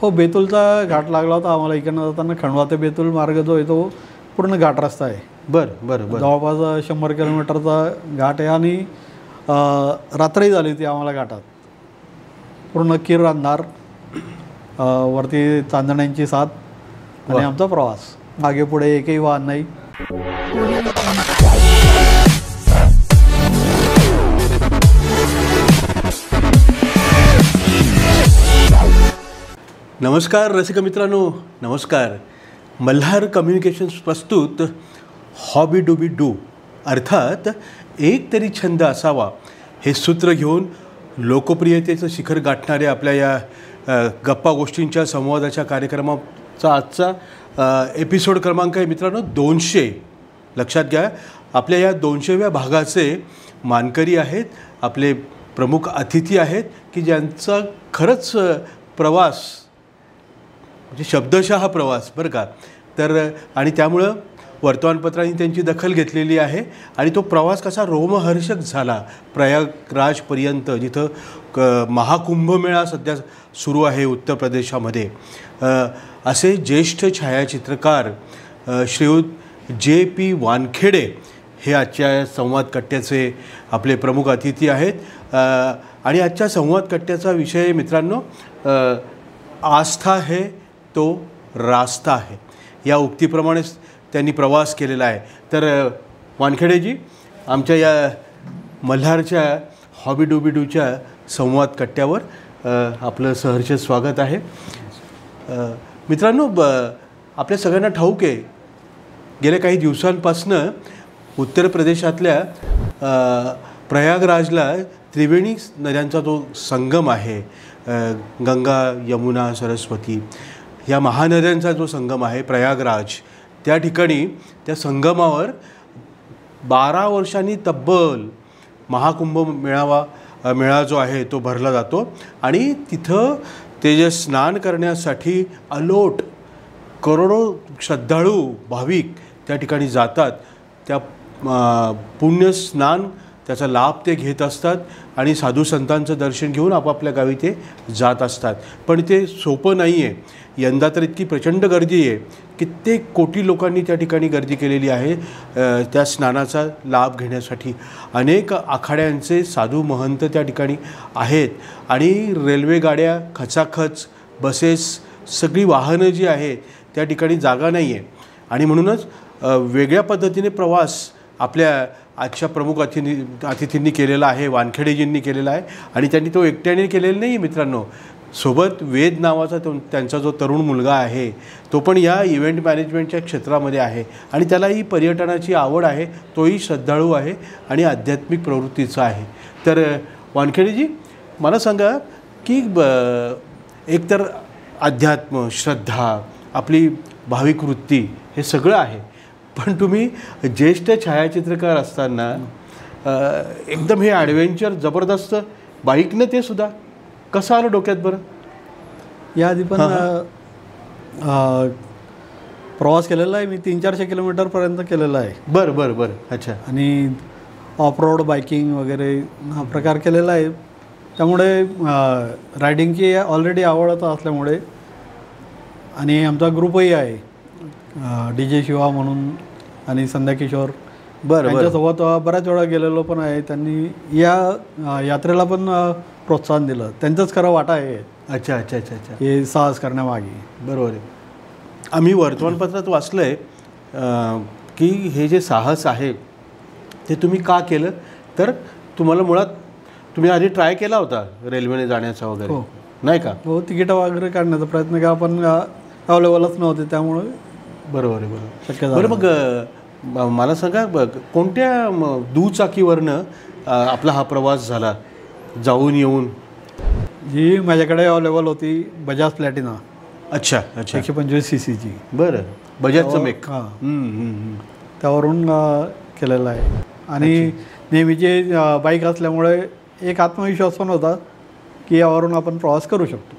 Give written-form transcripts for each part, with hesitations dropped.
हो, बेतूलचा घाट लागला होता आम्हाला. इकडनं जाताना खंडवा ते बेतूल मार्ग जो आहे तो पूर्ण घाट रस्ता आहे. बरं बरं बरं. जवळपास 100 किलोमीटरचा घाट आहे आणि रात्रही झाली होती आम्हाला घाटात. पूर्ण किर अंधार, वरती चांदण्यांची साथ आणि आमचा प्रवास. मागे पुढे एकही वाहन नाही. नमस्कार रसिक मित्रांनो, नमस्कार. मल्हार कम्युनिकेशन्स प्रस्तुत हॉबी डूबी डू अर्थात एक तरी छंद असावा हे सूत्र घेऊन लोकप्रियतेचं शिखर गाठणाऱ्या आपल्या या गप्पा गोष्टींच्या संवादाच्या कार्यक्रमाचा आजचा एपिसोड क्रमांक आहे मित्रांनो 200. लक्षात घ्या, आपल्या या 200व्या भागाचे मानकरी आहेत, आपले प्रमुख अतिथी आहेत की ज्यांचा खरंच प्रवास म्हणजे शब्दशः प्रवास बरं का. तर आणि त्यामुळं वर्तमानपत्रांनी त्यांची दखल घेतलेली आहे आणि तो प्रवास कसा रोमहर्षक झाला प्रयागराजपर्यंत, जिथं महाकुंभमेळा सध्या सुरू आहे उत्तर प्रदेशामध्ये. असे ज्येष्ठ छायाचित्रकार श्रीयुत जे.पी. वानखेडे हे आजच्या संवाद कट्ट्याचे आपले प्रमुख अतिथी आहेत. आणि आजच्या संवाद कट्ट्याचा विषय मित्रांनो आस्था है तो रास्ता है या उक्तीप्रमाणेच त्यांनी प्रवास केलेला आहे. तर वानखेडेजी, आमच्या या मल्हारच्या हॉबी डूबी डूच्या संवाद कट्ट्यावर आपलं सहर्ष स्वागत आहे. मित्रांनो, आपल्या सगळ्यांना ठाऊक आहे गेल्या काही दिवसांपासनं उत्तर प्रदेशातल्या प्रयागराजला त्रिवेणी नद्यांचा जो संगम आहे, गंगा यमुना सरस्वती या महानद्यांचा जो संगम आहे प्रयागराज, त्या ठिकाणी त्या संगमावर 12 वर्षांनी तब्बल महाकुंभ मेळा जो आहे तो भरला जातो. आणि तिथं ते जे स्नान करण्यासाठी अलोट करोडो श्रद्धाळू भाविक त्या ठिकाणी जातात. त्या पुण्यस्नान त्याचा लाभ ते घेत असतात आणि साधू संतांचं दर्शन घेऊन आपापल्या गावी ते जात असतात. पण ते सोपं नाही आहे. यंदा तर इतकी प्रचंड गर्दी आहे, कित्येक कोटी लोकांनी त्या ठिकाणी गर्दी केलेली आहे त्या स्नानाचा लाभ घेण्यासाठी. अनेक आखाड्यांचे साधू महंत त्या ठिकाणी आहेत आणि रेल्वे गाड्या, खचाखच बसेस, सगळी वाहनं जी आहेत त्या ठिकाणी जागा नाही आहे. आणि म्हणूनच वेगळ्या पद्धतीने प्रवास आपल्या आजच्या प्रमुख अतिथींनी केलेला आहे, वानखेडेजींनी केलेला आहे. आणि त्यांनी तो एकट्याने केलेला नाही मित्रांनो, सोबत वेद नावाचा त्यांचा जो तरुण मुलगा आहे तो पण या इव्हेंट मॅनेजमेंटच्या क्षेत्रामध्ये आहे आणि त्यालाही पर्यटनाची आवड आहे. तोही श्रद्धाळू आहे आणि आध्यात्मिक प्रवृत्तीचा आहे. तर वानखेडेजी, मला सांगा की एकतर अध्यात्म, श्रद्धा, आपली भाविक वृत्ती हे सगळं आहे, पण तुम्ही ज्येष्ठ छायाचित्रकार असताना एकदम हे ॲडव्हेंचर जबरदस्त बाईकनं ते सुद्धा कसं आलं डोक्यात बरं? याआधी पण प्रवास केलेला आहे मी, 300-400 किलोमीटरपर्यंत केलेला आहे. बरं बरं बरं. अच्छा. आणि ऑफ रोड बाईकिंग वगैरे हा प्रकार केलेला आहे. त्यामुळे रायडिंगची ऑलरेडी आवड असल्यामुळे, आणि आमचा ग्रुपही आहे DJ शिवा म्हणून आणि संध्या किशोर, त्यांच्यासोबत बऱ्याच वेळा गेलेलो पण आहे. त्यांनी या यात्रेला पण प्रोत्साहन दिलं. त्यांचंच खरं वाटा आहे. अच्छा अच्छा अच्छा अच्छा. हे साहस करण्यामागे. बरोबर आहे. आम्ही वर्तमानपत्रात वाचलं आहे की हे जे साहस आहे ते तुम्ही का केलं, तर तुम्हाला मुळात तुम्ही आधी ट्राय केला होता रेल्वेने जाण्याचा वगैरे. हो. नाही का? हो, तिकीट वगैरे काढण्याचा प्रयत्न केला पण अवेलेबलच नव्हते, त्यामुळे. बरोबर आहे. बरोबर. शक्य झालं. बरं, मग मला सांगा कोणत्या दुचाकीवरनं आपला हा प्रवास झाला जाऊन येऊन? जी माझ्याकडे अवेलेबल होती बजाज प्लॅटिना. अच्छा अच्छा. 125 cc. बरं, बजाजचं मेक. हां, त्यावरून केलेलं आहे. आणि नेहमीची बाईक असल्यामुळे एक आत्मविश्वास पण होता की यावरून आपण प्रवास करू शकतो.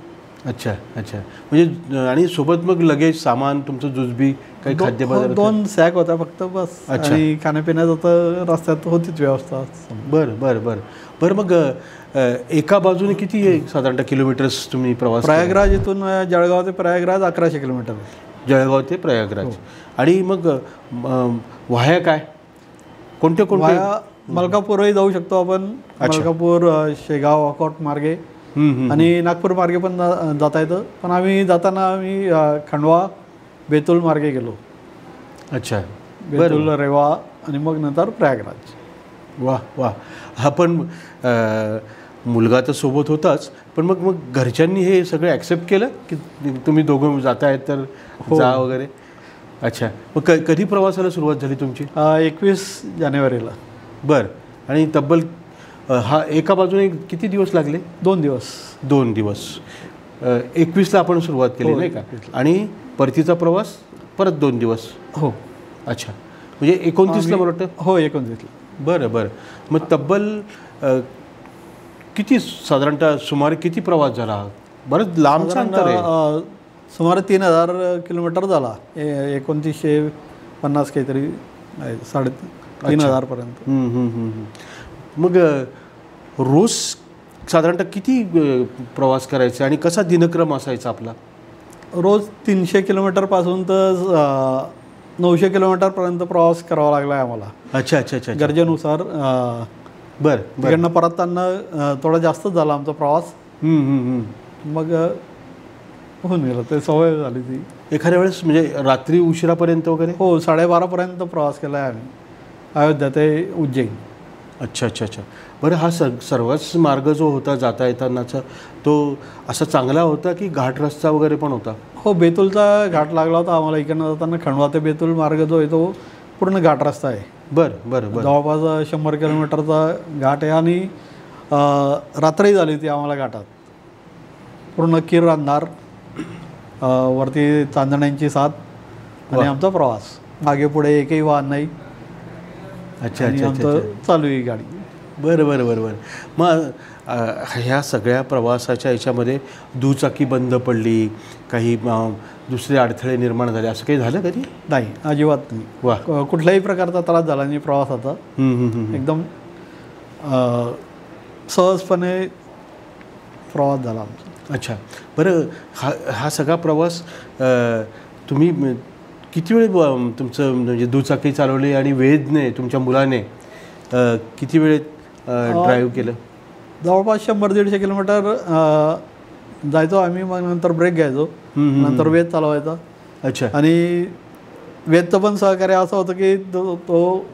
अच्छा अच्छा. म्हणजे आणि सोबत मग लगेच सामान तुमचं जुजबी काही खाद्यपदार्थ? 2 सॅक होत्या फक्त बस. अच्छा. आणि खाण्यापिण्याचं तर रस्त्यात होतीच व्यवस्था. बरं बरं बरं बरं. मग एका बाजूने किती साधारणतः किलोमीटर्स तुम्ही प्रवास केला? प्रयागराज इथून जळगाव ते प्रयागराज 1100 किलोमीटर. जळगाव ते प्रयागराज. आणि मग वाह्या काय कोणते कोणते? वाया मलकापूरही जाऊ शकतो आपण. मलकापूर, शेगाव, अकोट मार्गे आणि नागपूर मार्गे पण जाता येतं. पण आम्ही जाताना खंडवा, बेतूल मार्गे गेलो. अच्छा. बेतूल, रेवा आणि मग नंतर प्रयागराज. वा वा. हा पण मुलगा तर सोबत होताच, पण मग मग घरच्यांनी हे सगळं ॲक्सेप्ट केलं की तुम्ही दोघं जातायत तर जा वगैरे? अच्छा. मग कधी प्रवासाला सुरुवात झाली तुमची? 21 जानेवारीला. बरं. आणि तब्बल हा एका बाजूने किती दिवस लागले? 2 दिवस. 2 दिवस. 21ला आपण सुरुवात केली नाही का? आणि परतीचा प्रवास परत 2 दिवस. हो. अच्छा. म्हणजे 29ला मला वाटतं. हो, 29ला. बरं बरं. मग तब्बल किती साधारणतः सुमारे किती प्रवास झाला? बरंच लांबचा अंतर आहे. सुमारे 3000 किलोमीटर झाला. 2950 काहीतरी आहे, 3500 पर्यंत. मग रोज साधारणतः किती प्रवास करायचा आणि कसा दिनक्रम असायचा आपला? रोज 300 किलोमीटरपासून तर 900 किलोमीटरपर्यंत प्रवास करावा लागला आहे आम्हाला. अच्छा अच्छा अच्छा. गरजेनुसार. बरं. तिकडनं परतताना थोडा जास्तच झाला आमचा प्रवास. मग होऊन गेलं, ते सवय झाली ती. एखाद्या वेळेस म्हणजे रात्री उशिरापर्यंत वगैरे? हो, 12:30पर्यंत प्रवास केला आहे आम्ही, अयोध्या ते उज्जैन. अच्छा अच्छा अच्छा. बरं. हा सर्वच मार्ग जो होता जाता येतानाचा तो असा चांगला होता की घाट रस्ता वगैरे पण होता? हो, बेतूलचा घाट लागला होता आम्हाला. इकडनं जाताना खंडवा ते बेतूल मार्ग जो आहे तो पूर्ण घाट रस्ता आहे. बरं बरं बरं. जवळपास 100 किलोमीटरचा घाट आहे. आणि रात्रही झाली होती आम्हाला घाटात. पूर्ण किर अंधार, वरती चांदण्यांची साथ आणि आमचा प्रवास. मागे पुढे एकही वाहन नाही. अच्छा आणि अच्छा आमचं चालू आहे गाडी. बरं बरं बरं बरं. मग ह्या सगळ्या प्रवासाच्या याच्यामध्ये दुचाकी बंद पडली, काही दुसरे अडथळे निर्माण झाले, असं काही झालं कधी? नाही, अजिबात नाही. वा. कुठल्याही प्रकारचा त्रास झाला नाही प्रवासाचा. एकदम सहजपणे प्रवास झाला आमचा. अच्छा. बरं. हा सगळा प्रवास तुम्ही किती वेळ तुमचं म्हणजे दुचाकी चालवली आणि वेदने तुमच्या मुलाने किती वेळ ड्राईव्ह केलं? जवळपास 100-150 किलोमीटर जायचो आम्ही. मग नंतर ब्रेक घ्यायचो, नंतर वेद चालवायचा. अच्छा. आणि वेदचं पण सहकार्य असं होतं की तो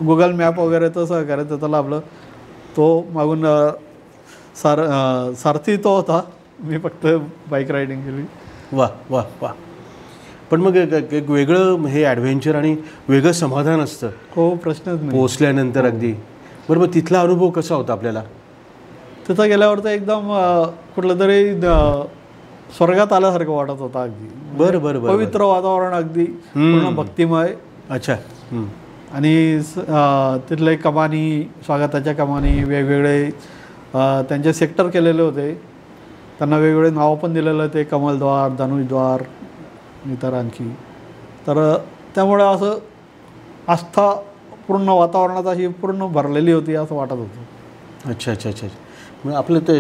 गुगल मॅप वगैरेचं सहकार्य त्याचं लाभलं. तो मागून सारथी तो होता, मी फक्त बाईक रायडिंग केली. वा वा वा. पण मग एक वेगळं हे ॲडव्हेंचर आणि वेगळं समाधान असतं. हो, प्रश्नच नाही पोचल्यानंतर अगदी. बरं. मग तिथला अनुभव कसा होता आपल्याला? तिथं गेल्यावर तर एकदम कुठलं तरी स्वर्गात आल्यासारखं वाटत होतं अगदी. बरं बरं बरं. पवित्र वातावरण, अगदी पूर्ण भक्तिमय. अच्छा. आणि तिथले कमानी, स्वागताच्या कमानी वेगवेगळे त्यांचे सेक्टर केलेले होते. त्यांना वेगवेगळे नावं पण दिलेलं होते, कमलद्वार, धनुषद्वार, इतर आणखी. तर त्यामुळे असं आस्था पूर्ण वातावरणात अशी पूर्ण भरलेली होती असं वाटत होतं. अच्छा अच्छा अच्छा. मग आपलं ते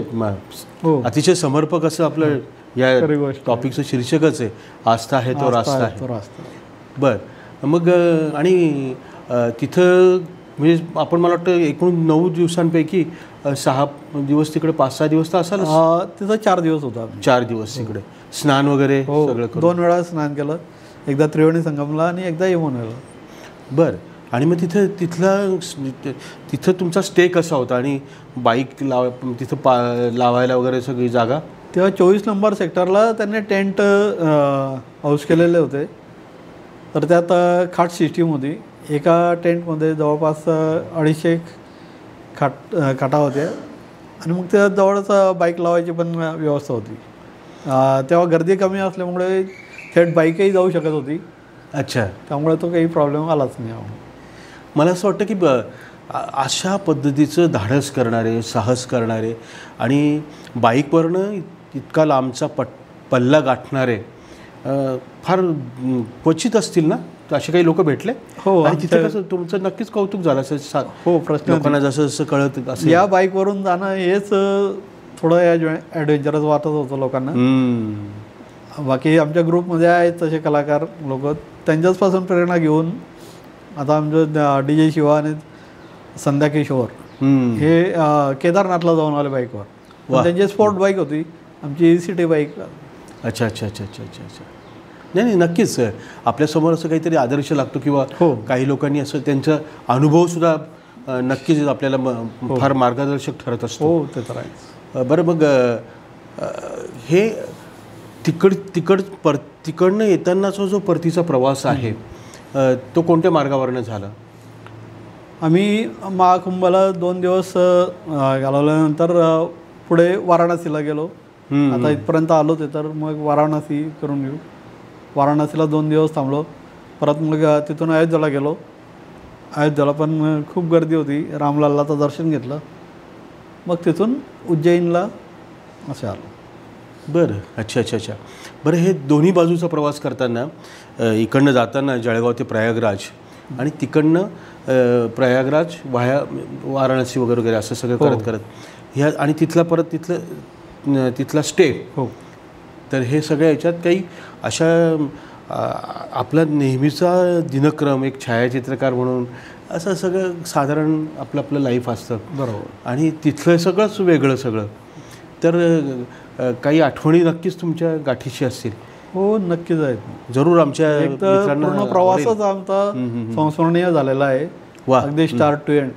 अतिशय समर्पक असं आपलं या टॉपिकचं शीर्षकच आहे, आस्था आहे तो रास्ता आहे. बरं. मग आणि तिथं म्हणजे आपण मला वाटतं एकूण 9 दिवसांपैकी 6 दिवस तिकडे, 5-6 दिवस तर असाल. तिथं 4 दिवस होता. 4 दिवस तिकडे स्नान वगैरे सगळं 2 वेळा स्नान केलं, एकदा त्रिवेणी संगमला आणि एकदा यमुनेला. बरं. आणि मग तिथं तुमचा स्टे कसा होता आणि बाईक तिथं लावायला वगैरे सगळी जागा? तेव्हा 24 नंबर सेक्टरला त्यांनी टेंट हाऊस केलेले होते. तर त्यात खाट सिस्टीम होती. एका टेंटमध्ये जवळपास 250 खाटा होत्या. आणि मग त्या जवळच बाईक लावायची पण व्यवस्था होती. तेव्हा गर्दी कमी असल्यामुळे थेट बाईकही जाऊ शकत होती. अच्छा. त्यामुळे तो काही प्रॉब्लेम आलाच नाही. मला असं वाटतं की अशा पद्धतीचं धाडस करणारे, साहस करणारे आणि बाईकवरनं इतका लांबचा पल्ला गाठणारे फार क्वचित असतील ना, असे काही लोक भेटले? हो, आणि तिथे कसं तुमचं नक्कीच कौतुक झालं असेल. हो, प्रश्न लोकांना जसं जसं कळत असेल या बाईकवरून जाणं हेच थोडं ॲडव्हेंचरस वाटत होतं लोकांना. बाकी आमच्या ग्रुपमध्ये आहेत तसे कलाकार लोक, त्यांच्याचपासून प्रेरणा घेऊन आता आमचं DJ शिवा आणि संध्या किशोर हे केदारनाथला जाऊन आले बाईकवर. त्यांची स्पोर्ट बाईक होती, आमची सिटी बाईक. अच्छा अच्छा अच्छा अच्छा अच्छा अच्छा. नाही नक्कीच आपल्यासमोर असं काहीतरी आदर्श लागतो किंवा काही लोकांनी असं त्यांचा अनुभवसुद्धा नक्कीच आपल्याला फार मार्गदर्शक ठरत असतो. हो, ते तर आहे. बरं, मग हे तिकडनं येतानाचा जो परतीचा प्रवास आहे तो कोणत्या मार्गावरनं झाला? आम्ही महाकुंभला 2 दिवस घालवल्यानंतर पुढे वाराणसीला गेलो. आता इथपर्यंत आलो ते, तर मग वाराणसी करून घेऊ. वाराणसीला 2 दिवस थांबलो. परत मग तिथून अयोध्येला गेलो. अयोध्येला पण खूप गर्दी होती. रामलल्लाचं दर्शन घेतलं. मग तिथून उज्जैनला असे आलो. बरं, अच्छा अच्छा अच्छा. बरं, हे दोन्ही बाजूचा प्रवास करताना इकडनं जाताना जळगाव ते प्रयागराज आणि तिकडनं प्रयागराज वाया वाराणसी वगैरे वगैरे असं सगळं करत करत ह्या आणि तिथला परत तिथला स्टे. हो. तर हे सगळ्या याच्यात काही अशा आपला नेहमीचा दिनक्रम एक छायाचित्रकार म्हणून असं सगळं साधारण आपलं लाईफ असतं. बरोबर. आणि तिथलं सगळंच वेगळं सगळं. तर काही आठवणी नक्कीच तुमच्या गाठीशी असतील. हो, नक्कीच आहेत. जरूर. आमच्या एक तर पूर्ण प्रवासच आमचा संस्मरणीय झालेला आहे. अगदी स्टार्ट टू एंड.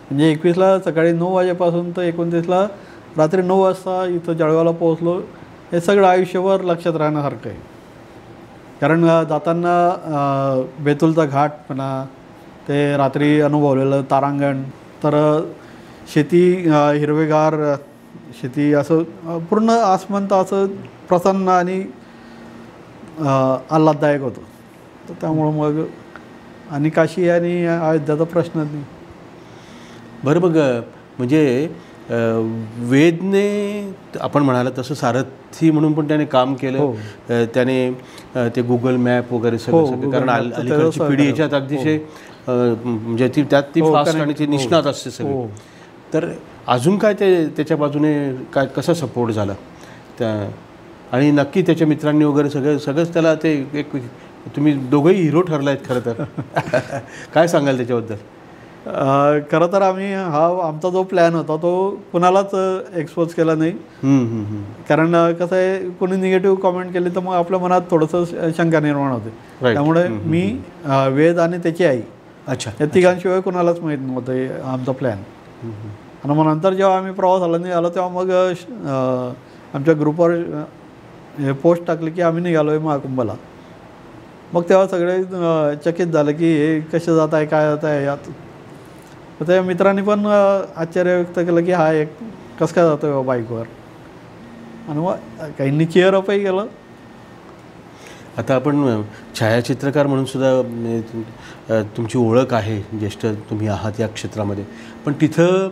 म्हणजे 21ला सकाळी 9 वाजेपासून तर 29ला रात्री 9 वाजता इथं जळगावला पोहोचलो. हे सगळं आयुष्यभर लक्षात राहण्यासारखं आहे. कारण जाताना बेतुलचा घाट म्हणा, ते रात्री अनुभवलेलं तारांगण, तर शेती हिरवेगार शेती, असं पूर्ण आसमंत असं प्रसन्न आणि आल्हाददायक होतं. तर त्यामुळं मग आणि काशी आणि अयोध्याचा प्रश्नच नाही. बरं, मग म्हणजे वेदने आपण म्हणाला तसं सारथी म्हणून पण त्याने काम केलं. त्याने ते गुगल मॅप वगैरे सगळं, कारण अलीकडची पिढी याच्यात अतिशय म्हणजे ती फास्ट आणि ती निष्णात असते सगळी. तर अजून काय त्याच्या बाजूने काय कसा सपोर्ट झाला त्या, आणि नक्की त्याच्या मित्रांनी वगैरे सगळंच त्याला ते एक, तुम्ही दोघंही हिरो ठरला आहेत खरं तर. काय सांगाल त्याच्याबद्दल? खरं तर आम्ही आमचा जो प्लॅन होता तो कुणालाच एक्सपोज केला नाही. कारण कसं आहे, कोणी निगेटिव्ह कॉमेंट केली तर मग आपल्या मनात थोडंसं शंका निर्माण होते. त्यामुळे मी, वेद आणि त्याची आई, अच्छा, या तिघांशिवाय कुणालाच माहीत नव्हतं आमचा प्लॅन. आणि मग नंतर जेव्हा आम्ही प्रवासाला निघालो तेव्हा मग आमच्या ग्रुपवर हे पोस्ट टाकली की आम्ही निघालो आहे महाकुंभला. मग तेव्हा सगळे चकित झालं की हे कसे जात आहे, काय जात आहे यात. तर त्या मित्रांनी पण आश्चर्य व्यक्त केलं की हा एक कसं काय जातो आहे बाईकवर. आणि मग काहींनी चेअरअपही केलं. आता आपण छायाचित्रकार म्हणून सुद्धा तुमची ओळख आहे, ज्येष्ठ तुम्ही आहात या क्षेत्रामध्ये. पण तिथं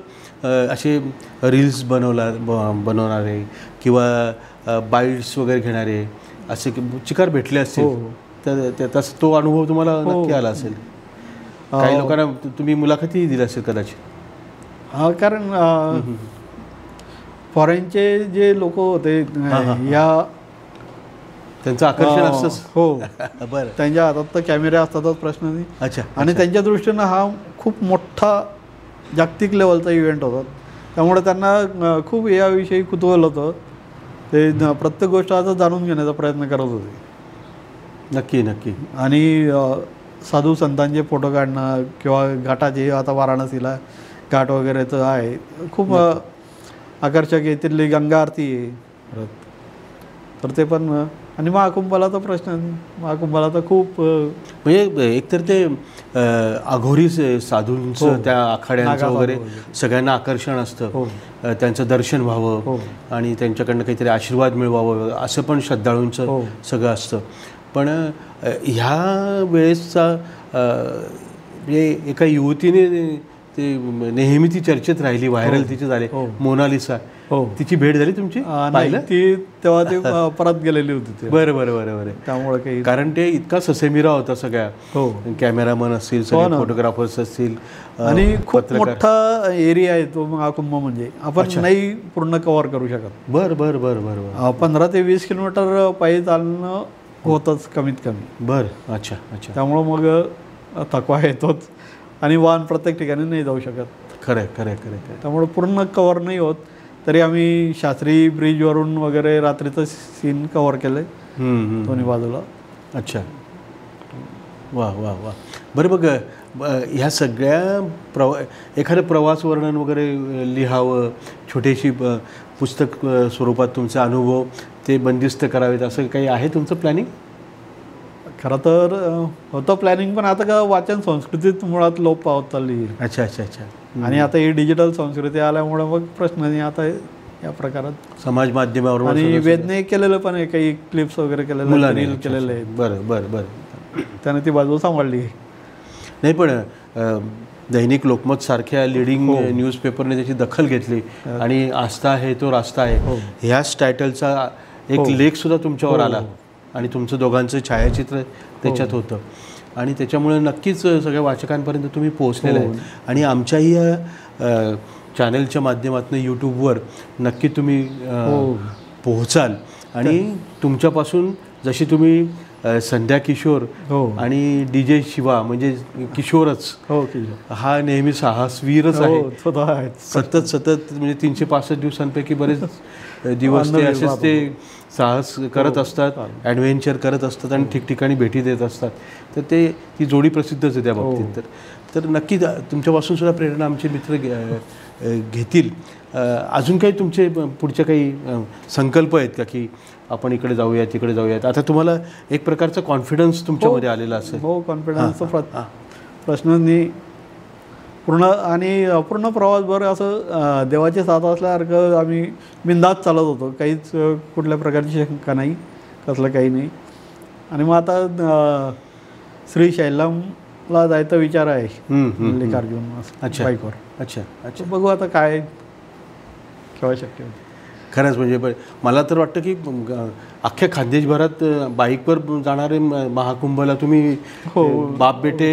असे रील्स बनवणारे किंवा बाईट्स वगैरे घेणारे असे चिकार भेटले असतील. तर तसं तो अनुभव तुम्हाला नक्की आला असेल. काही लोकांना तुम्ही मुलाखती दिली असेल कदाचित. हा, कारण फॉरेनचे जे लोक होते या त्यांचं आकर्षण असतंच. हो. बरं. त्यांच्या हातात तर कॅमेरे असतातच, प्रश्न नाही. अच्छा. आणि त्यांच्या दृष्टीनं हा खूप मोठा जागतिक लेवलचा इव्हेंट होता. त्यामुळे त्यांना खूप याविषयी कुतूहल होतं. ते प्रत्येक गोष्ट आता जाणून घेण्याचा प्रयत्न करत होते. नक्की नक्की. आणि साधू संतांचे फोटो काढणं किंवा घाटाचे, आता वाराणसीला घाट वगैरेचं आहे, खूप आकर्षक आहे. तिथली गंगा आरती आहे. तर ते पण, आणि महाकुंभाला तर प्रश्न, महाकुंभाला तर खूप म्हणजे एकतर ते अघोरी साधूंचं त्या आखाड्यांचं वगैरे सगळ्यांना आकर्षण असतं. त्यांचं दर्शन व्हावं आणि त्यांच्याकडनं काहीतरी आशीर्वाद मिळवावं असं पण श्रद्धाळूंचं सगळं असतं. पण ह्या वेळेसचा म्हणजे एका युवतीने ते नेहमी ती चर्चेत राहिली, व्हायरल तिचे झाले, मोनालिसा. हो. तिची भेट झाली तुमची? नाही, पाहिलं? ती तेव्हा ते परत गेलेली होती ते. बरं बरं बरं बरं. त्यामुळे काही कारण ते इतका ससेमिरा होता सगळ्या, हो. कॅमेरामन असतील, सगळे फोटोग्राफर्स असतील, आणि खूप मोठा एरिया आहे तो महाकुंभ, म्हणजे आपण नाही पूर्ण कव्हर करू शकत. बरं बरं बरं बरं. 15 ते 20 किलोमीटर पायी चालणं होतंच कमीत कमी. बरं. अच्छा अच्छा. त्यामुळं मग थकवा येतोच आणि वाहन प्रत्येक ठिकाणी नाही जाऊ शकत. खरं खरं खरं. त्यामुळे पूर्ण कव्हर नाही होत. तरी आम्ही शास्त्री ब्रिजवरून वगैरे रात्रीचं सीन कव्हर केलं आहे दोन्ही बाजूला. अच्छा. वा वा वा. बरं बघ, ह्या सगळ्या एखादं प्रवास वर्णन वगैरे लिहावं, छोटीशी पुस्तक स्वरूपात तुमचा अनुभव ते बंदिस्त करावेत, असं काही आहे तुमचं प्लॅनिंग? खरं तर होतं प्लॅनिंग, पण आता का वाचन संस्कृतीत मुळात लोप पावत चालली. अच्छा अच्छा अच्छा. आणि आता ही डिजिटल संस्कृती आल्यामुळे मग प्रश्न नाही आता या प्रकारात. समाज माध्यमावर आणि वेदने केलेलं पण आहे, काही क्लिप्स वगैरे केलेलं, रील केलेलं आहे. बरं बरं बरं. त्याने ती बाजू सांभाळली. नाही पण दैनिक लोकमत सारख्या लिडिंग न्यूजपेपरने त्याची दखल घेतली आणि आस्था आहे तो रास्ता आहे ह्याच टायटलचा एक लेख सुद्धा तुमच्यावर आला आणि तुमचं दोघांचं छायाचित्र त्याच्यात होतं आणि त्याच्यामुळे नक्कीच सगळ्या वाचकांपर्यंत तुम्ही पोहोचलेलं आहे. आणि आमच्याही या चॅनलच्या माध्यमातून यूट्यूबवर नक्की तुम्ही पोहोचाल. आणि तुमच्यापासून जशी तुम्ही संध्या किशोर आणि DJ शिवा म्हणजे किशोरच हा नेहमी साहसवीरच आहे. सतत सतत म्हणजे 365 दिवसांपैकी बरेच दिवस ते असेच ते साहस करत असतात, ॲडव्हेंचर करत असतात आणि ठिकठिकाणी भेटी देत असतात. तर ते ती जोडी प्रसिद्धच आहे त्या बाबतीत. तर नक्की तुमच्यापासून सुद्धा प्रेरणा आमचे मित्र घेतील. अजून काही तुमचे पुढचे काही संकल्प आहेत का की आपण इकडे जाऊयात तिकडे जाऊयात? आता तुम्हाला एक प्रकारचा कॉन्फिडन्स तुमच्यामध्ये आलेला असेल. हो, कॉन्फिडन्सचा प्रश्न नाही. पूर्ण प्रवासभर असं देवाची साथ असल्यासारखं आम्ही बिनधास्त चालत होतो. काहीच कुठल्या प्रकारची शंका नाही, कसलं काही नाही. आणि मग आता श्री शैलमला जायचा विचार आहे मल्लिकार्जुन बाईकवर. अच्छा अच्छा. बघू आता काय केव्हा शक्य होतं. खरंच म्हणजे मला तर वाटतं की अख्ख्या खानदेशभरात बाईकवर जाणारे महाकुंभला तुम्ही बाप बेटे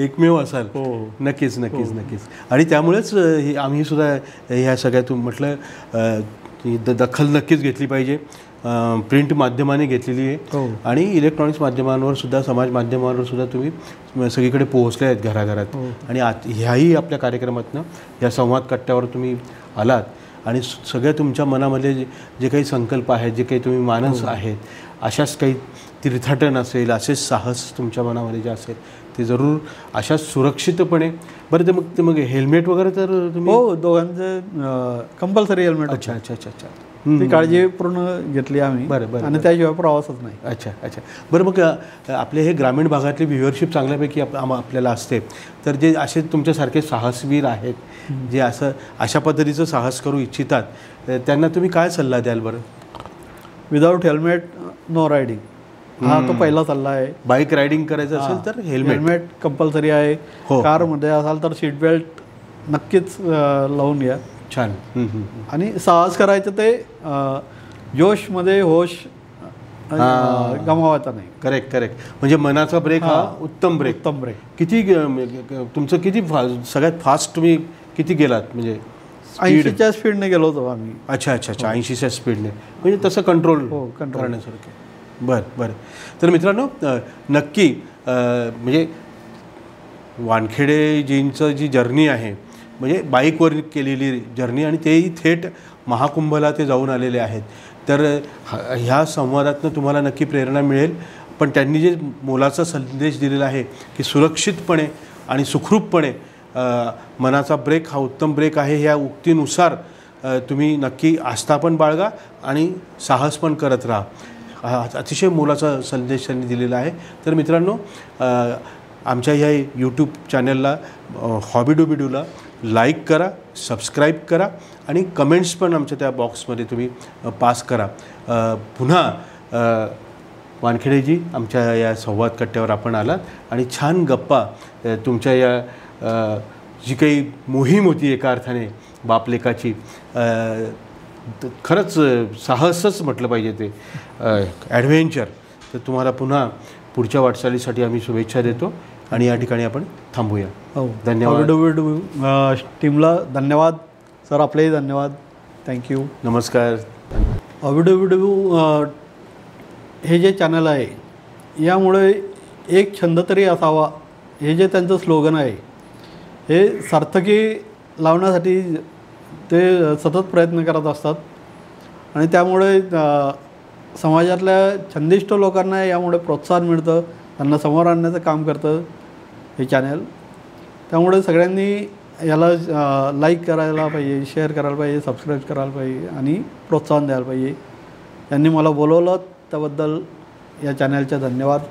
एकमेव असाल. नक्कीच नक्कीच नक्कीच. आणि त्यामुळेच आम्ही सुद्धा ह्या सगळ्यातून म्हटलं दखल नक्कीच घेतली पाहिजे. प्रिंट माध्यमाने घेतलेली आहे आणि इलेक्ट्रॉनिक्स माध्यमांवर सुद्धा, समाज माध्यमांवर सुद्धा तुम्ही सगळीकडे पोहोचले आहेत घराघरात. आणि ह्याही आपल्या कार्यक्रमातनं या संवाद कट्ट्यावर तुम्ही आलात आणि सगळ्या तुमच्या मनामध्ये जे काही संकल्प आहेत, जे काही तुम्ही मानस आहेत, अशाच काही तीर्थाटन असेल, असेच साहस तुमच्या मनामध्ये जे असेल ते जरूर अशाच सुरक्षितपणे. बरं ते मग हेल्मेट वगैरे तर तुम्ही? हो, दोघांचं कंपल्सरी हेल्मेट. अच्छा अच्छा अच्छा अच्छा. ती काळजी पूर्ण घेतली आम्ही. बरं. आणि त्याशिवाय प्रवासच नाही. अच्छा अच्छा. बरं मग आपले हे ग्रामीण भागातली व्ह्युअरशिप चांगल्यापैकी आपल्याला असते. तर जे असे तुमच्यासारखे साहसवीर आहेत, जे अशा पद्धतीचं साहस करू इच्छितात, त्यांना तुम्ही काय सल्ला द्याल बरं? विदाऊट हेल्मेट नो रायडिंग हा तो पहिला सल्ला आहे. बाईक रायडिंग करायचं असेल तर हेल्मेट कंपल्सरी आहे. कारमध्ये असाल तर सीट बेल्ट नक्कीच लावून घ्या. छान. आणि साहस करायचं ते जोशमध्ये होश गमावायचा नाही. Correct correct. म्हणजे मनाचा ब्रेक हा उत्तम ब्रेक. किती तुमचं किती सगळ्यात फास्ट तुम्ही किती गेलात? म्हणजे 80च्या स्पीडने गेलो होतो आम्ही. अच्छा अच्छा अच्छा. 80च्या स्पीडने म्हणजे तसं कंट्रोल करण्यासारखं. बरं बरं. तर मित्रांनो नक्की म्हणजे वानखेडेजींचं जी जर्नी आहे म्हणजे बाईकवर केलेली जर्नी आणि तेही थेट महाकुंभला ते जाऊन आलेले आहेत. तर ह्या संवादातनं तुम्हाला नक्की प्रेरणा मिळेल. पण त्यांनी जे मोलाचा संदेश दिलेला आहे की सुरक्षितपणे आणि सुखरूपपणे मनाचा ब्रेक हा उत्तम ब्रेक आहे, ह्या उक्तीनुसार तुम्ही नक्की आस्था पण बाळगा आणि साहस पण करत राहा. हा अतिशय मोलाचा संदेश त्यांनी दिलेला आहे. तर मित्रांनो आमच्या ह्या यूट्यूब चॅनलला हॉबीडूबीडूला लाईक करा, सबस्क्राईब करा आणि कमेंट्स पण आमच्या त्या बॉक्समध्ये तुम्ही पास करा. पुन्हा वानखेडेजी आमच्या या संवाद कट्ट्यावर आपण आलात आणि छान गप्पा तुमच्या या जी काही मोहीम होती एका अर्थाने बापलेकाची खरंच साहसच म्हटलं पाहिजे ते ॲडव्हेंचर. तर तुम्हाला पुन्हा पुढच्या वाटचालीसाठी आम्ही शुभेच्छा देतो आणि या ठिकाणी आपण थांबूया. हो, धन्यवाद. WW टीमला धन्यवाद सर, आपलेही धन्यवाद. थँक्यू. नमस्कार. WW हे जे चॅनल आहे यामुळे एक छंद तरी असावा हे जे त्यांचं स्लोगन आहे हे सार्थकी लावण्यासाठी ते सतत प्रयत्न करत असतात आणि त्यामुळे समाजातल्या छंदिष्ट लोकांना यामुळे प्रोत्साहन मिळतं, त्यांना समोर आणण्याचं काम करतं हे चॅनल. त्यामुळे सगळ्यांनी याला लाईक करायला पाहिजे, शेअर करायला पाहिजे, सबस्क्राईब करायला पाहिजे आणि प्रोत्साहन द्यायला पाहिजे. यांनी मला बोलवलं त्याबद्दल या चॅनलचे धन्यवाद.